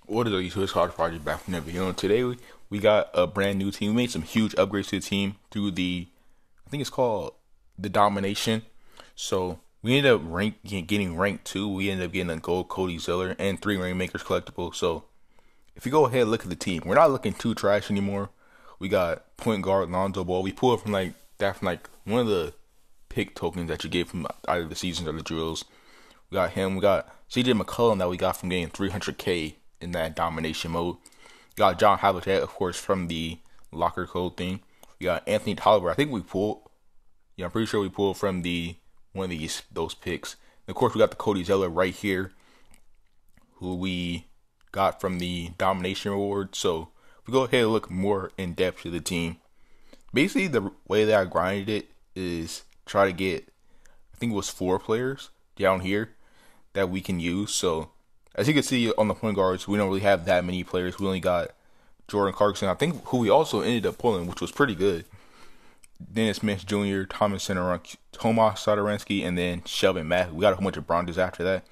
What is up, YouTube? It's College Project back from the video. And today we got a brand new team. We made some huge upgrades to the team through I think it's called the Domination. So we ended up getting ranked 2. We ended up getting a gold Cody Zeller and 3 Rainmakers collectible. So if you go ahead and look at the team, we're not looking too trash anymore. We got point guard Lonzo Ball. We pulled from from one of the pick tokens that you get from either the seasons or the drills. We got him. We got CJ McCollum that we got from getting 300K in that domination mode. We got John Havlicek, of course, from the locker code thing. We got Anthony Tolliver. I think we pulled. Yeah, I'm pretty sure we pulled from the one of those picks. And of course, we got the Cody Zeller right here, who we got from the domination reward. So if we go ahead and look more in depth to the team, basically the way that I grinded it is try to get, I think it was 4 players down here that we can use. So as you can see on the point guards, we don't really have that many players. We only got Jordan Clarkson, I think, who we also ended up pulling, which was pretty good. Dennis Smith Jr., Tomas Satoransky, and then Shelvin Mack. We got a whole bunch of bronzes after that.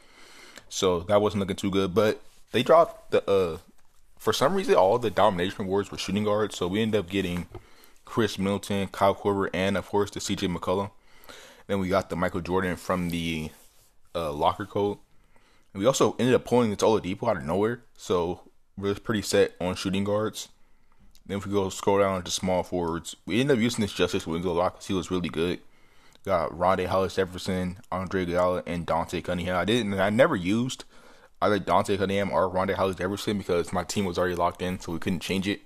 So that wasn't looking too good. But they dropped for some reason, all the domination awards were shooting guards. So we ended up getting Chris Middleton, Kyle Korver, and of course the CJ McCollum. Then we got the Michael Jordan from the locker code. And we also ended up pulling this Oladipo out of nowhere. So we're pretty set on shooting guards. Then if we go scroll down to small forwards, we ended up using this Justice Winslow a lot because he was really good. We got Rondae Hollis-Jefferson, Andre Iguodala, and Dante Cunningham. I never used either Dante Cunningham or Rondae Hollis-Jefferson because my team was already locked in, so we couldn't change it.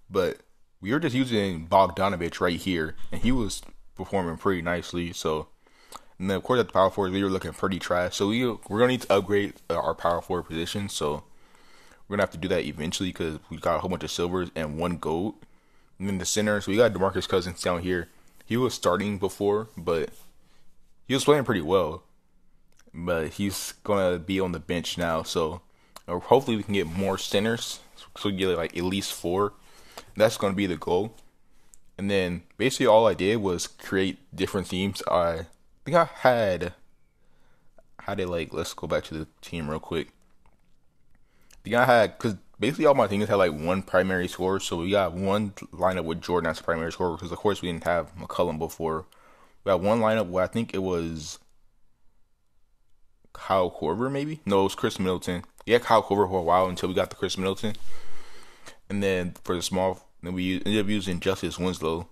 But we were just using Bogdanovich right here, and he was performing pretty nicely. So, and then of course at the power forward, we were looking pretty trash. So we're gonna need to upgrade our power forward position. So we're gonna have to do that eventually because we got a whole bunch of silvers and 1 gold. And then the center, so we got DeMarcus Cousins down here. He was starting before, but he was playing pretty well. But he's gonna be on the bench now, so hopefully we can get more centers. So we get like at least 4. That's gonna be the goal. And then basically all I did was create different teams. I think I had it like, let's go back to the team real quick. I had, because basically all my teams had like 1 primary scorer, so we got 1 lineup with Jordan as the primary scorer, because of course we didn't have McCollum before. We had 1 lineup where I think it was Kyle Korver, maybe? No, it was Chris Middleton. We had Kyle Korver for a while until we got the Chris Middleton. And then for the small, then we ended up using Justice Winslow.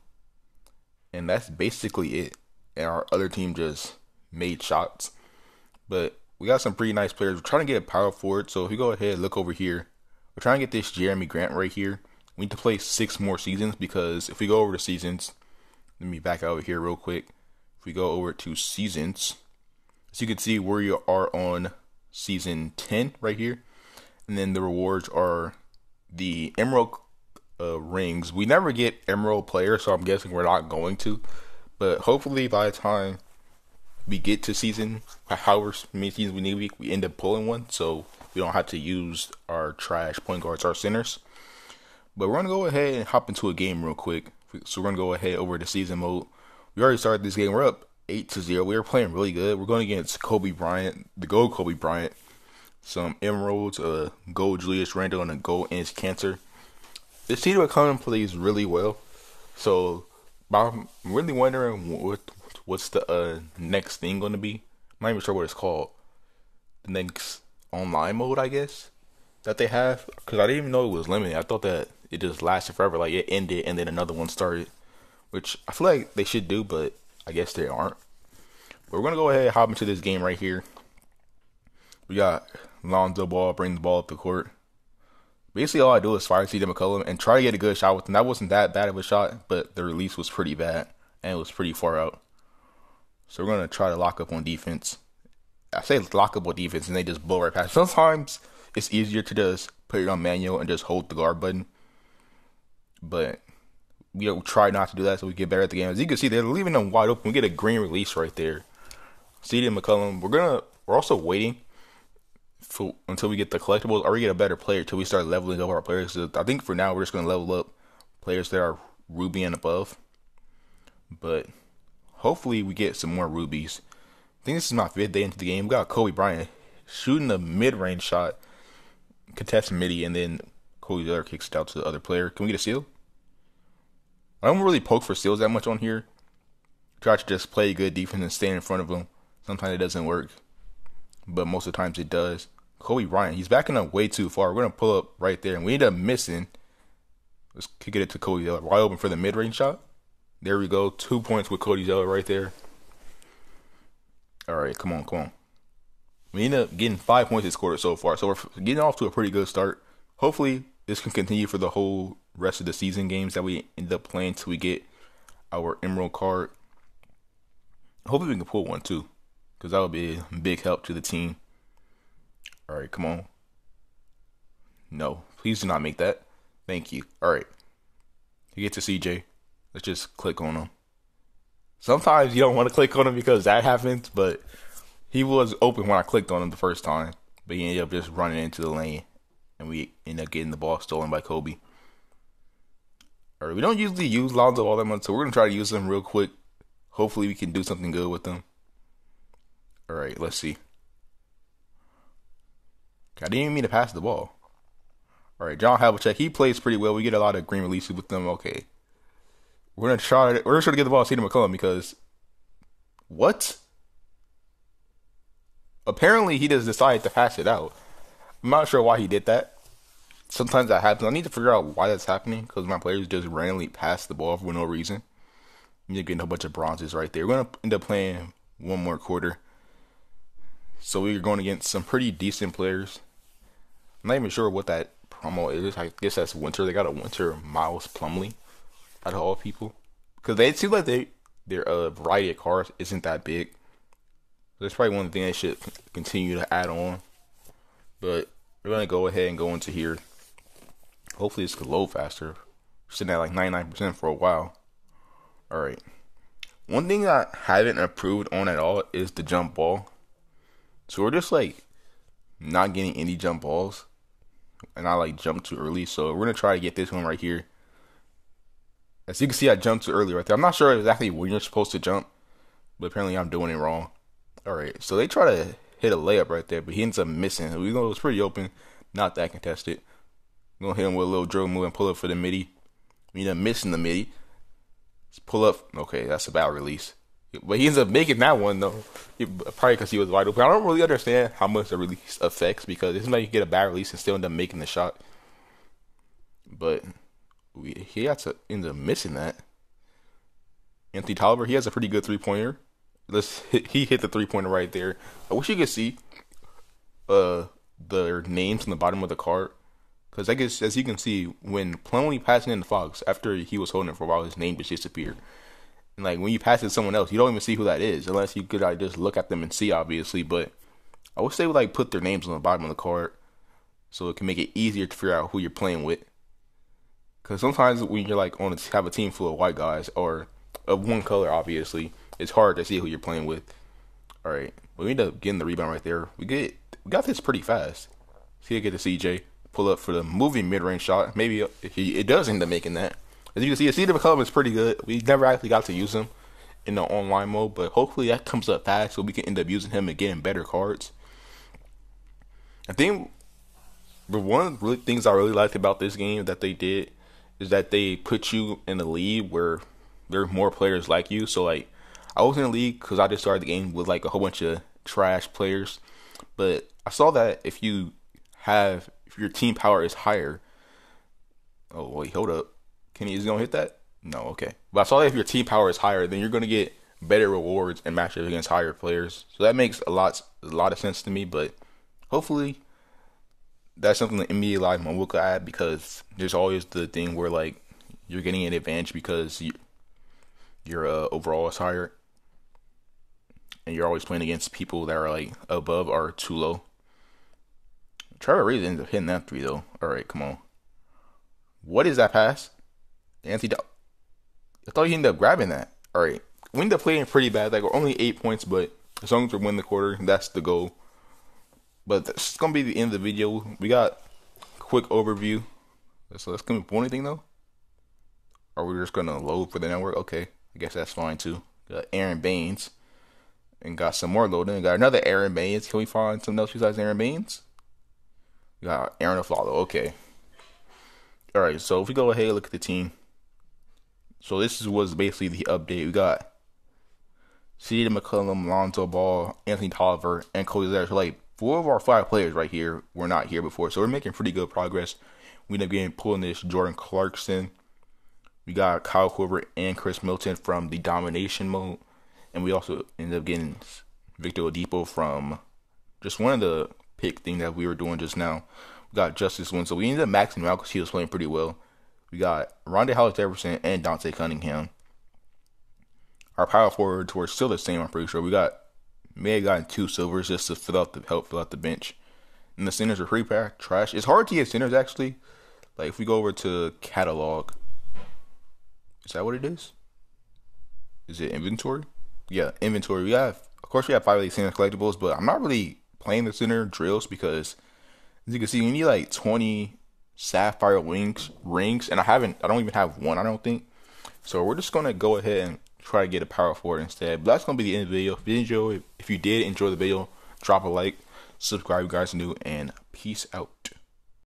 And that's basically it. And our other team just made shots. But we got some pretty nice players. We're trying to get a power forward. So if you go ahead and look over here, we're trying to get this Jeremy Grant right here. We need to play 6 more seasons because if we go over the seasons, let me back out here real quick. If we go over to seasons, as you can see, we are on season 10 right here. And then the rewards are the Emerald rings. We never get Emerald players, so I'm guessing we're not going to. But hopefully by the time we get to season, however many seasons we need, we end up pulling one, so we don't have to use our trash point guards, our centers. But we're gonna go ahead and hop into a game real quick. So we're gonna go ahead over to season mode. We already started this game. We're up 8-0. We were playing really good. We're going against Kobe Bryant, the gold Kobe Bryant, some emeralds, gold Julius Randle, and a gold Enes Kanter. This team McCollum plays really well. So I'm really wondering what's the next thing going to be. I'm not even sure what it's called. The next online mode, I guess, that they have. Because I didn't even know it was limited. I thought that it just lasted forever. Like it ended and then another one started. Which I feel like they should do, but I guess they aren't. But we're going to go ahead and hop into this game right here. We got Lonzo Ball, bring the ball up the court. Basically all I do is fire CJ McCollum and try to get a good shot with him. That wasn't that bad of a shot, but the release was pretty bad. And it was pretty far out. So we're going to try to lock up on defense. I say lock up on defense and they just blow right past. Sometimes it's easier to just put it on manual and just hold the guard button. But we try not to do that so we get better at the game. As you can see, they're leaving them wide open. We get a green release right there. CJ McCollum. We're also waiting until we get the collectibles or we get a better player until we start leveling up our players. So I think for now we're just going to level up players that are ruby and above. But hopefully we get some more rubies. I think this is my 5th day into the game. We got Kobe Bryant shooting a mid-range shot contest midi, and then Cody Zeller kicks it out to the other player. Can we get a steal? I don't really poke for steals that much on here. Try to just play good defense and stay in front of them. Sometimes it doesn't work, but most of the times it does. Kobe Bryant, he's backing up way too far. We're going to pull up right there, and we end up missing. Let's kick it to Cody Zeller. Wide open for the mid-range shot. There we go. 2 points with Cody Zeller right there. All right, come on, come on. We end up getting 5 points this quarter so far, so we're getting off to a pretty good start. Hopefully, this can continue for the whole rest of the season games that we end up playing till we get our Emerald card. Hopefully, we can pull one too, because that would be a big help to the team. All right, come on. No, please do not make that. Thank you. All right. You get to CJ. Let's just click on him. Sometimes you don't want to click on him because that happens, but he was open when I clicked on him the first time. But he ended up just running into the lane, and we ended up getting the ball stolen by Kobe. All right, we don't usually use Lonzo all that much, so we're going to try to use him real quick. Hopefully we can do something good with him. All right, let's see. I didn't even mean to pass the ball. All right, John Havlicek, he plays pretty well. We get a lot of green releases with them. Okay. We're going to try to get the ball to Cedar McCollum because what? Apparently he just decided to pass it out. I'm not sure why he did that. Sometimes that happens. I need to figure out why that's happening because my players just randomly pass the ball for no reason. You're getting a bunch of bronzes right there. We're going to end up playing one more quarter. So we're going against some pretty decent players. I'm not even sure what that promo is. I guess that's Winter. They got a Winter Miles Plumlee out of all people. Because they seem like their variety of cards isn't that big. That's probably one of the things they should continue to add on. But we're going to go ahead and go into here. Hopefully this could load faster. We're sitting at like 99% for a while. Alright. One thing I haven't improved on at all is the jump ball. So we're just like not getting any jump balls. And I like jumped too early. So we're going to try to get this one right here. As you can see, I jumped too early right there. I'm not sure exactly when you're supposed to jump. But apparently I'm doing it wrong. Alright. So they try to hit a layup right there. But he ends up missing. We know it was pretty open. Not that contested. I'm going to hit him with a little dribble move and pull up for the midi. We end up missing the midi. Let's pull up. Okay, that's a bad release. But he ends up making that one, though. Probably because he was wide open. I don't really understand how much the release affects because it's like you get a bad release and still end up making the shot. But he had to end up missing that. Anthony Tolliver, he has a pretty good three-pointer. He hit the three-pointer right there. I wish you could see their names on the bottom of the card. Because I guess, as you can see, when Plumlee passing in the Fox, after he was holding it for a while, his name just disappeared. And like when you pass it to someone else, you don't even see who that is, unless you could like, just look at them and see, obviously. But I wish they would like put their names on the bottom of the card, so it can make it easier to figure out who you're playing with. Because sometimes when you're like have a team full of white guys or of one color, obviously, it's hard to see who you're playing with. All right, we end up getting the rebound right there. We got this pretty fast. See, I get to CJ. Pull up for the moving mid-range shot. Maybe it does end up making that. As you can see, Cedar McCollum is pretty good. We never actually got to use him in the online mode, but hopefully that comes up fast so we can end up using him and getting better cards. I think one of the things I really liked about this game that they did is that they put you in a league where there are more players like you. So like, I was in a league because I just started the game with like a whole bunch of trash players, but I saw that if your team power is higher. Oh wait, hold up. Is he gonna hit that? No, okay. But I saw that if your team power is higher, then you're gonna get better rewards and matchups against higher players. So that makes a lot of sense to me. But hopefully, that's something that NBA Live Mobile could add because there's always the thing where like you're getting an advantage because your overall is higher, and you're always playing against people that are like above or too low. Trevor Ariza ends up hitting that three, though. All right, come on. What is that pass? I thought he ended up grabbing that. All right. We ended up playing pretty bad. Like, we're only 8 points, but as long as we win the quarter, that's the goal. But that's going to be the end of the video. We got a quick overview. So that's going to be anything, though? Or we're just going to load for the network? Okay. I guess that's fine, too. Got Aaron Baines. And got some more loading. Got another Aaron Baines. Can we find something else besides Aaron Baines? We got Aaron Aflalo. Okay. All right. So if we go ahead and look at the team. So was basically the update. We got C.J. McCollum, Lonzo Ball, Anthony Tolliver, and Cody Zeller. So like 4 of our 5 players right here were not here before. So we're making pretty good progress. We ended up pulling this Jordan Clarkson. We got Kyle Korver and Chris Milton from the domination mode. And we also ended up getting Victor Oladipo from just one of the pick thing that we were doing just now. We got Justice Winslow. We ended up maxing him out because he was playing pretty well. We got Rondae Hollis-Jefferson and Dante Cunningham. Our power forwards were still the same, I'm pretty sure. May have gotten 2 silvers just to help fill out the bench. And the centers are pretty trash. It's hard to get centers, actually. Like, if we go over to catalog. Is that what it is? Is it inventory? Yeah, inventory. Of course, we have 5 of these center collectibles, but I'm not really playing the center drills because, as you can see, we need like 20 sapphire rings, and I don't even have one, I don't think. So we're just gonna go ahead and try to get a power forward instead. But that's gonna be the end of the video. If you did enjoy the video, drop a like, subscribe if you guys are new, and peace out.